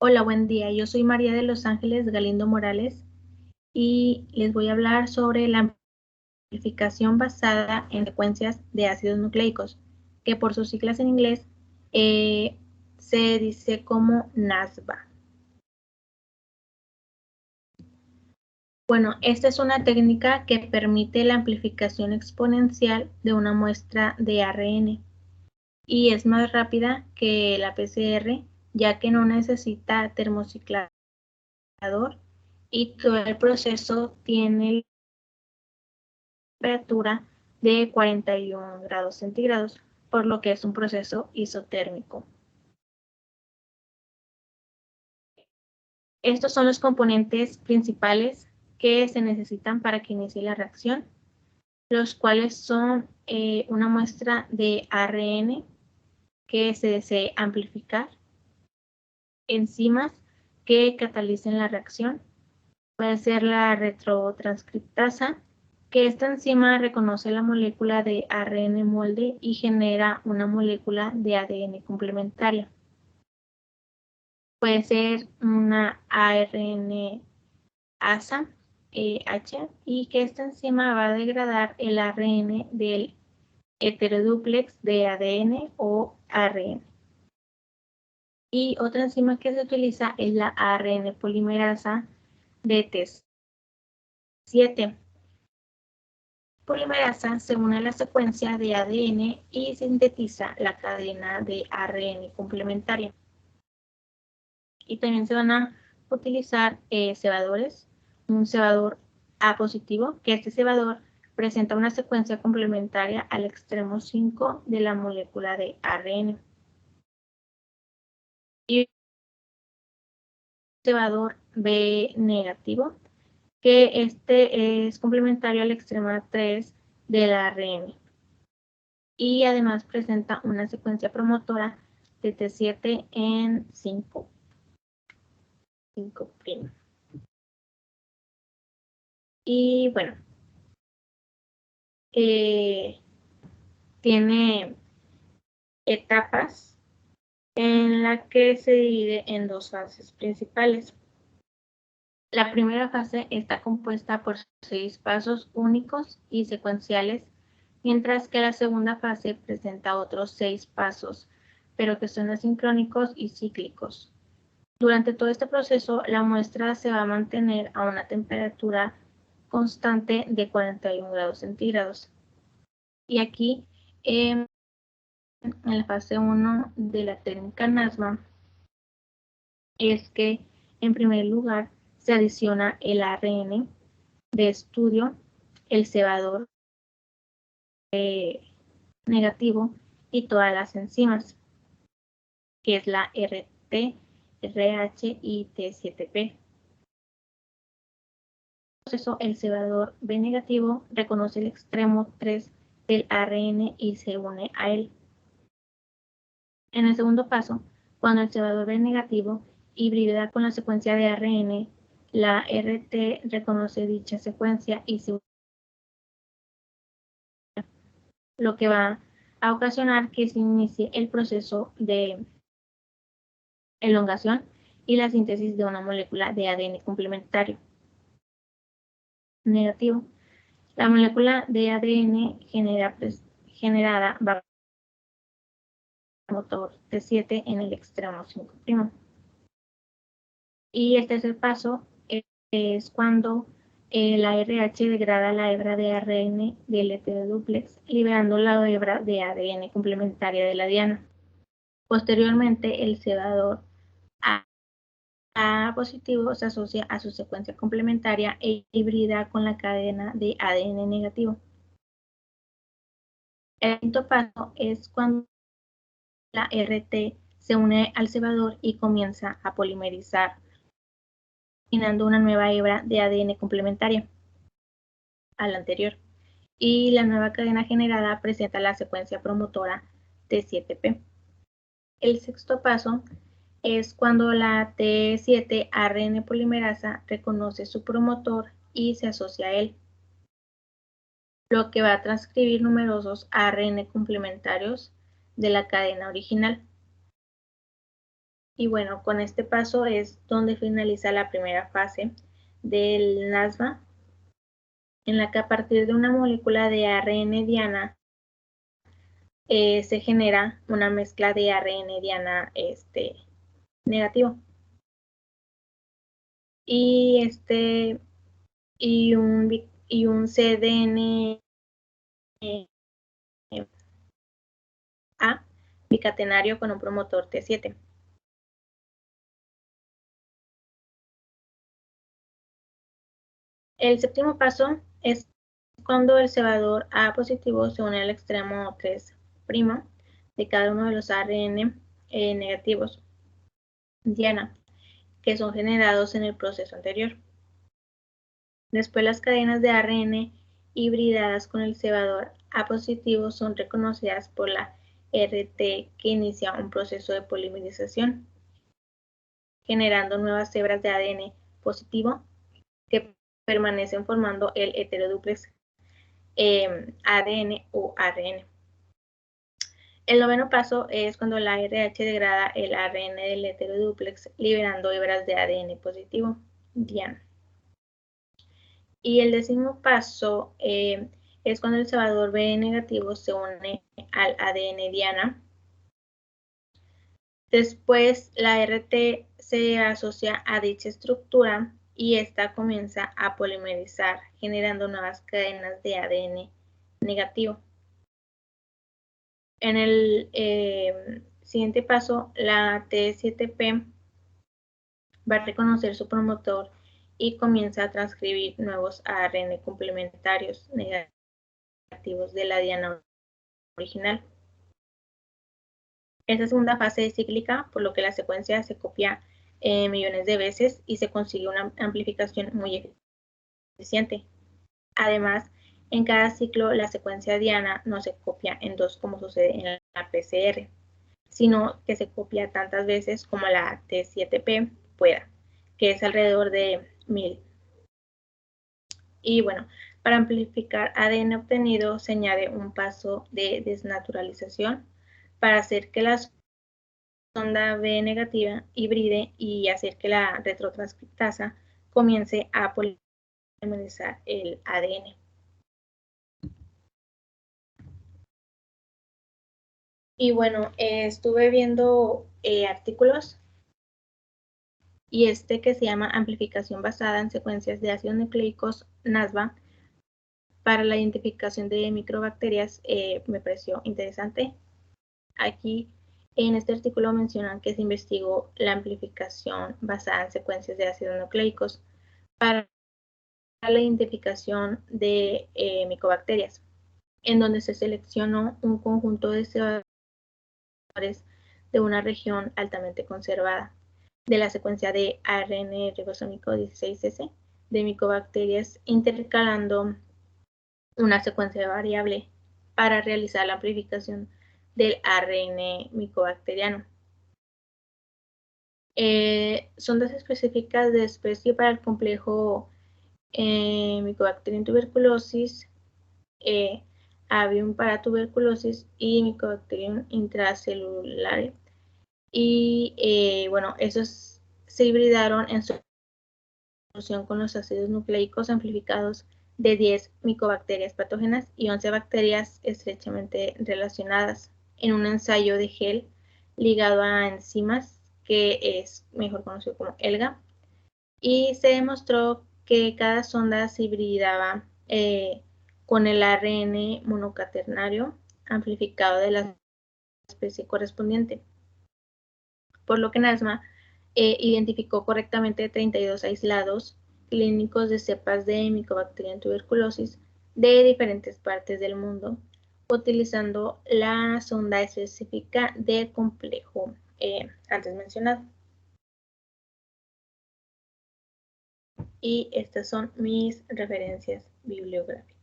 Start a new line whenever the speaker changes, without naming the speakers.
Hola, buen día. Yo soy María de Los Ángeles Galindo Morales y les voy a hablar sobre la amplificación basada en secuencias de ácidos nucleicos, que por sus siglas en inglés eh, se dice como NASBA. Bueno, esta es una técnica que permite la amplificación exponencial de una muestra de ARN y es más rápida que la PCR, ya que no necesita termociclador y todo el proceso tiene temperatura de 41 grados centígrados, por lo que es un proceso isotérmico. Estos son los componentes principales que se necesitan para que inicie la reacción, los cuales son una muestra de ARN que se desee amplificar, enzimas que catalicen la reacción, puede ser la retrotranscriptasa, que esta enzima reconoce la molécula de ARN molde y genera una molécula de ADN complementaria. Puede ser una ARN ASA, H, y que esta enzima va a degradar el ARN del heterodúplex de ADN o ARN. Y otra enzima que se utiliza es la ARN polimerasa de T7. Polimerasa se une a la secuencia de ADN y sintetiza la cadena de ARN complementaria. Y también se van a utilizar cebadores, un cebador A positivo, que este cebador presenta una secuencia complementaria al extremo 5 de la molécula de ARN. Y un cebador B negativo, que este es complementario al extremo 3 del ARN. Y además presenta una secuencia promotora de T7 en 5'. Y bueno, tiene etapas en la que se divide en dos fases principales. La primera fase está compuesta por 6 pasos únicos y secuenciales, mientras que la segunda fase presenta otros 6 pasos, pero que son asincrónicos y cíclicos. Durante todo este proceso, la muestra se va a mantener a una temperatura constante de 41 grados centígrados. Y aquí, en la fase 1 de la técnica NASBA, es que, en primer lugar, se adiciona el ARN de estudio, el cebador negativo y todas las enzimas, que es la RT, RH y T7P. Proceso, el cebador B negativo reconoce el extremo 3 del ARN y se une a él. En el segundo paso, cuando el cebador B negativo hibrida con la secuencia de ARN, la RT reconoce dicha secuencia y se une, lo que va a ocasionar que se inicie el proceso de elongación y la síntesis de una molécula de ADN complementario negativo. La molécula de ADN generada va motor T7 en el extremo 5'. Y el tercer paso es cuando la RH degrada la hebra de ARN del heterodúplex, liberando la hebra de ADN complementaria de la diana. Posteriormente, el cebador A positivo se asocia a su secuencia complementaria e hibrida con la cadena de ADN negativo. El quinto paso es cuando la RT se une al cebador y comienza a polimerizar, generando una nueva hebra de ADN complementaria a la anterior. Y la nueva cadena generada presenta la secuencia promotora T7P. El sexto paso es cuando la T7 ARN polimerasa reconoce su promotor y se asocia a él, lo que va a transcribir numerosos ARN complementarios de la cadena original. Y bueno, con este paso es donde finaliza la primera fase del NASMA, en la que a partir de una molécula de ARN diana se genera una mezcla de ARN diana negativo. Y un cDNA bicatenario con un promotor T7. El séptimo paso es cuando el cebador A positivo se une al extremo 3' de cada uno de los ARN negativos diana, que son generados en el proceso anterior. Después, las cadenas de ARN hibridadas con el cebador A positivo son reconocidas por la RT, que inicia un proceso de polimerización, generando nuevas hebras de ADN positivo que permanecen formando el heterodúplex ADN o ARN. El noveno paso es cuando la RH degrada el ARN del heterodúplex, liberando hebras de ADN positivo, diana. Y el décimo paso es cuando el cebador B negativo se une al ADN diana. Después, la RT se asocia a dicha estructura y esta comienza a polimerizar, generando nuevas cadenas de ADN negativo. En el siguiente paso, la T7P va a reconocer su promotor y comienza a transcribir nuevos ARN complementarios negativos de la diana original. Esta segunda fase es cíclica, por lo que la secuencia se copia millones de veces y se consigue una amplificación muy eficiente. Además, en cada ciclo la secuencia diana no se copia en dos como sucede en la PCR, sino que se copia tantas veces como la T7P pueda, que es alrededor de 1000. Y bueno, para amplificar ADN obtenido se añade un paso de desnaturalización para hacer que la sonda B negativa hibride y hacer que la retrotranscriptasa comience a polimerizar el ADN. Y bueno, estuve viendo artículos y que se llama Amplificación basada en secuencias de ácidos nucleicos NASBA para la identificación de microbacterias, me pareció interesante. Aquí en este artículo mencionan que se investigó la amplificación basada en secuencias de ácidos nucleicos para la identificación de micobacterias, en donde se seleccionó un conjunto de cebadores de una región altamente conservada de la secuencia de ARN ribosómico 16S de micobacterias, intercalando una secuencia variable para realizar la amplificación del ARN micobacteriano. Sondas específicas de especie para el complejo Mycobacterium tuberculosis, Avium para tuberculosis y Mycobacterium intracellular. Y bueno, esos se hibridaron en solución con los ácidos nucleicos amplificados de 10 micobacterias patógenas y 11 bacterias estrechamente relacionadas en un ensayo de gel ligado a enzimas que es mejor conocido como ELGA, y se demostró que cada sonda se hibridaba con el ARN monocatenario amplificado de la especie correspondiente, por lo que NASMA identificó correctamente 32 aislados clínicos de cepas de Mycobacterium tuberculosis de diferentes partes del mundo, utilizando la sonda específica del complejo antes mencionado. Y estas son mis referencias bibliográficas.